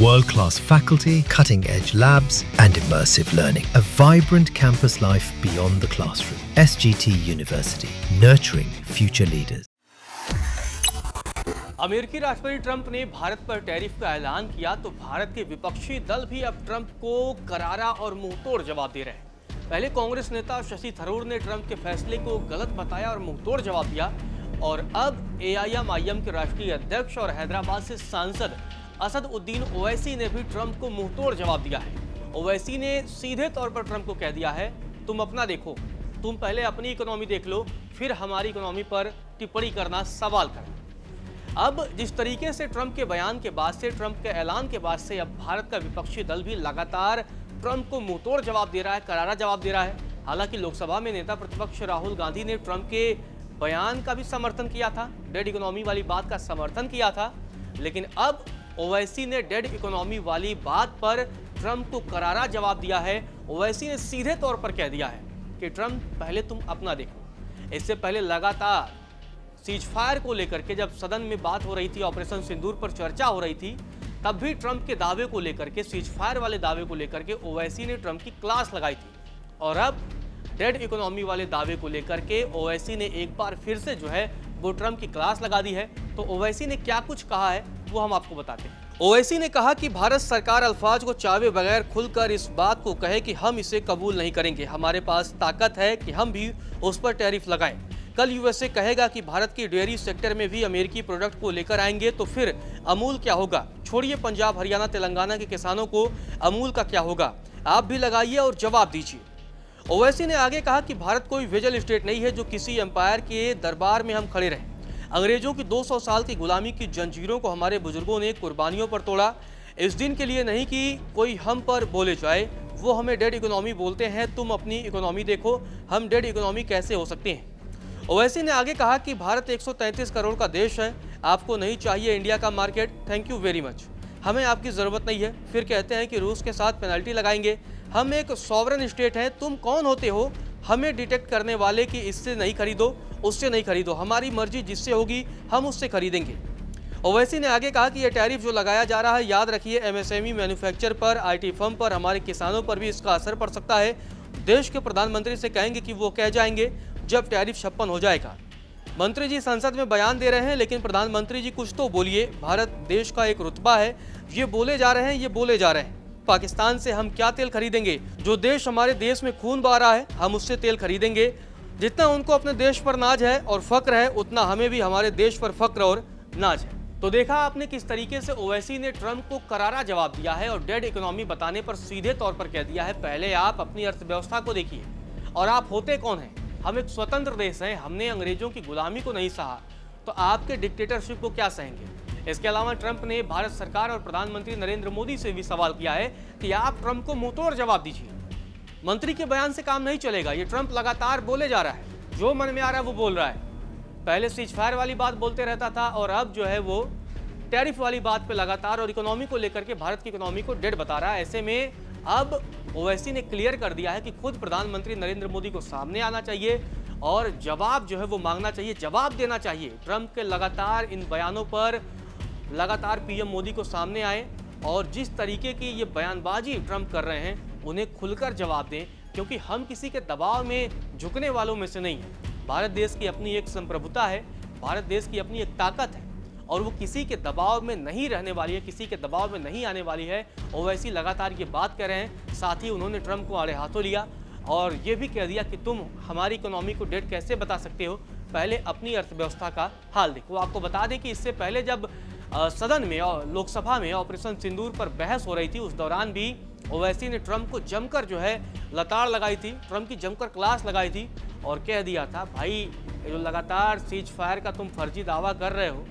World-class faculty, cutting-edge labs, and immersive learning. A vibrant campus life beyond the classroom. SGT University, nurturing future leaders. अमेरिकी राष्ट्रपति Trump ने भारत पर tariff का ऐलान किया तो भारत के विपक्षी दल भी अब ट्रंप को करारा और मुंहतोड़ जवाब दे रहे हैं। पहले कांग्रेस नेता शशि थरूर ने ट्रंप के फैसले को गलत बताया और मुंहतोड़ जवाब दिया, और अब AIM-IM के राष्ट्रीय अध्यक्ष और हैदराबाद से सांसद असदुद्दीन ओवैसी ने भी ट्रंप को मुंहतोड़ जवाब दिया है। ओवैसी ने सीधे तौर पर ट्रंप को कह दिया है, तुम अपना देखो, तुम पहले अपनी इकोनॉमी देख लो, फिर हमारी इकोनॉमी पर टिप्पणी करना सवाल करें। अब जिस तरीके से ट्रंप के बयान के बाद से, ट्रंप के ऐलान के बाद से अब भारत का विपक्षी दल भी लगातार ट्रंप को मुंहतोड़ जवाब दे रहा है, करारा जवाब दे रहा है। हालांकि लोकसभा में नेता प्रतिपक्ष राहुल गांधी ने ट्रंप के बयान का भी समर्थन किया था, डेड इकोनॉमी वाली बात का समर्थन किया था, लेकिन अब ओवैसी ने डेड इकोनॉमी वाली बात पर ट्रंप को करारा जवाब दिया है। ओवैसी ने सीधे तौर पर कह दिया है कि ट्रंप पहले तुम अपना देखो। इससे पहले लगातार सीज फायर को लेकर के जब सदन में बात हो रही थी, ऑपरेशन सिंदूर पर चर्चा हो रही थी, तब भी ट्रंप के दावे को लेकर के, सीज फायर वाले दावे को लेकर के ओवैसी ने ट्रंप की क्लास लगाई थी। और अब डेड इकोनॉमी वाले दावे को लेकर के ओवैसी ने एक बार फिर से जो है वो ट्रंप की क्लास लगा दी है। तो ओवैसी ने क्या कुछ कहा है वो हम आपको बताते हैं। ओवैसी ने कहा कि भारत सरकार अल्फाज को चावे बगैर खुलकर इस बात को कहे कि हम इसे कबूल नहीं करेंगे। हमारे पास ताकत है कि हम भी उस पर टैरिफ लगाएं। कल USA कहेगा कि भारत की डेयरी सेक्टर में भी अमेरिकी प्रोडक्ट को लेकर आएंगे तो फिर अमूल क्या होगा? छोड़िए पंजाब, हरियाणा, तेलंगाना के किसानों को अमूल का क्या होगा? आप भी लगाइए और जवाब दीजिए। ओवैसी ने आगे कहा कि भारत कोई वेजल स्टेट नहीं है जो किसी एम्पायर के दरबार में हम खड़े रहें। अंग्रेजों की 200 साल की गुलामी की जंजीरों को हमारे बुजुर्गों ने कुर्बानियों पर तोड़ा। इस दिन के लिए नहीं कि कोई हम पर बोले जाए, वो हमें डेड इकोनॉमी बोलते हैं, तुम अपनी इकोनॉमी देखो, हम डेड इकोनॉमी कैसे हो सकते हैं। ओवैसी ने आगे कहा कि भारत 133 करोड़ का देश है, आपको नहीं चाहिए इंडिया का market, thank you very much, हमें आपकी ज़रूरत नहीं है। फिर कहते हैं कि रूस के साथ पेनल्टी लगाएंगे, हम एक सॉवरन स्टेट हैं, तुम कौन होते हो हमें डिटेक्ट करने वाले कि इससे नहीं खरीदो, उससे नहीं खरीदो, हमारी मर्जी जिससे होगी हम उससे खरीदेंगे। ओवैसी ने आगे कहा कि यह टैरिफ जो लगाया जा रहा है, याद रखिए MSME मैन्युफैक्चर पर, IT फर्म पर, हमारे किसानों पर भी इसका असर पड़ सकता है। देश के प्रधानमंत्री से कहेंगे कि वो कह जाएंगे जब टैरिफ 56 हो जाएगा। मंत्री जी संसद में बयान दे रहे हैं, लेकिन प्रधानमंत्री जी कुछ तो बोलिए, भारत देश का एक रुतबा है, ये बोले जा रहे हैं, ये बोले जा रहे हैं। पाकिस्तान से हम क्या तेल खरीदेंगे? जो देश हमारे देश में खून बहा रहा है, हम उससे तेल खरीदेंगे। जितना उनको अपने देश पर नाज है और फक्र है, उतना हमें भी हमारे देश पर फक्र और नाज है। तो देखा आपने किस तरीके से ओवैसी ने ट्रंप को करारा जवाब दिया है और डेड इकोनॉमी बताने पर सीधे तौर पर कह दिया है, पहले आप अपनी अर्थव्यवस्था को देखिए। और आप होते कौन हैं? हम एक स्वतंत्र देश हैं, हमने अंग्रेजों की गुलामी को नहीं सहा, तो आपके डिक्टेटरशिप को क्या सहेंगे? इसके अलावा ट्रंप ने भारत सरकार और प्रधानमंत्री नरेंद्र मोदी से भी सवाल किया है कि आप ट्रंप को मुंहतोड़ जवाब दीजिए। मंत्री के बयान से काम नहीं चलेगा, ये ट्रंप लगातार बोले जा रहा है, जो मन में आ रहा है वो बोल रहा है। पहले सीज फायर वाली बात बोलते रहता था और अब जो है वो टैरिफ वाली बात पे लगातार और इकोनॉमी को लेकर के भारत की इकोनॉमी को डेड बता रहा है। ऐसे में अब ओवैसी ने क्लियर कर दिया है कि खुद प्रधानमंत्री नरेंद्र मोदी को सामने आना चाहिए और जवाब जो है वो मांगना चाहिए, जवाब देना चाहिए। ट्रंप के लगातार इन बयानों पर लगातार PM मोदी को सामने आए और जिस तरीके की ये बयानबाजी ट्रंप कर रहे हैं उन्हें खुलकर जवाब दें, क्योंकि हम किसी के दबाव में झुकने वालों में से नहीं हैं। भारत देश की अपनी एक संप्रभुता है, भारत देश की अपनी एक ताकत है और वो किसी के दबाव में नहीं रहने वाली है, किसी के दबाव में नहीं आने वाली है। ओवैसी लगातार ये बात कर रहे हैं। साथ ही उन्होंने ट्रंप को आड़े हाथों लिया और ये भी कह दिया कि तुम हमारी इकोनॉमी को डेड कैसे बता सकते हो, पहले अपनी अर्थव्यवस्था का हाल देखो। आपको बता दें कि इससे पहले जब सदन में और लोकसभा में ऑपरेशन सिंदूर पर बहस हो रही थी, उस दौरान भी ओवैसी ने ट्रंप को जमकर जो है लताड़ लगाई थी, ट्रंप की जमकर क्लास लगाई थी और कह दिया था, भाई ये जो लगातार सीज फायर का तुम फर्जी दावा कर रहे हो,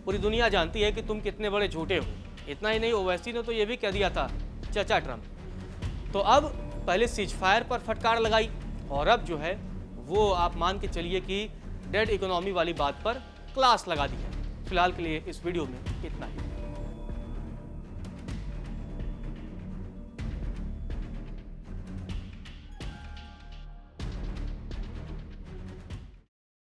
पूरी दुनिया जानती है कि तुम कितने बड़े झूठे हो। इतना ही नहीं, ओवैसी ने तो ये भी कह दिया था, चचा ट्रंप। तो अब पहले सीज फायर पर फटकार लगाई और अब जो है वो आप मान के चलिए कि डेड इकोनॉमी वाली बात पर क्लास लगा दी है। फिलहाल के लिए इस वीडियो में इतना ही।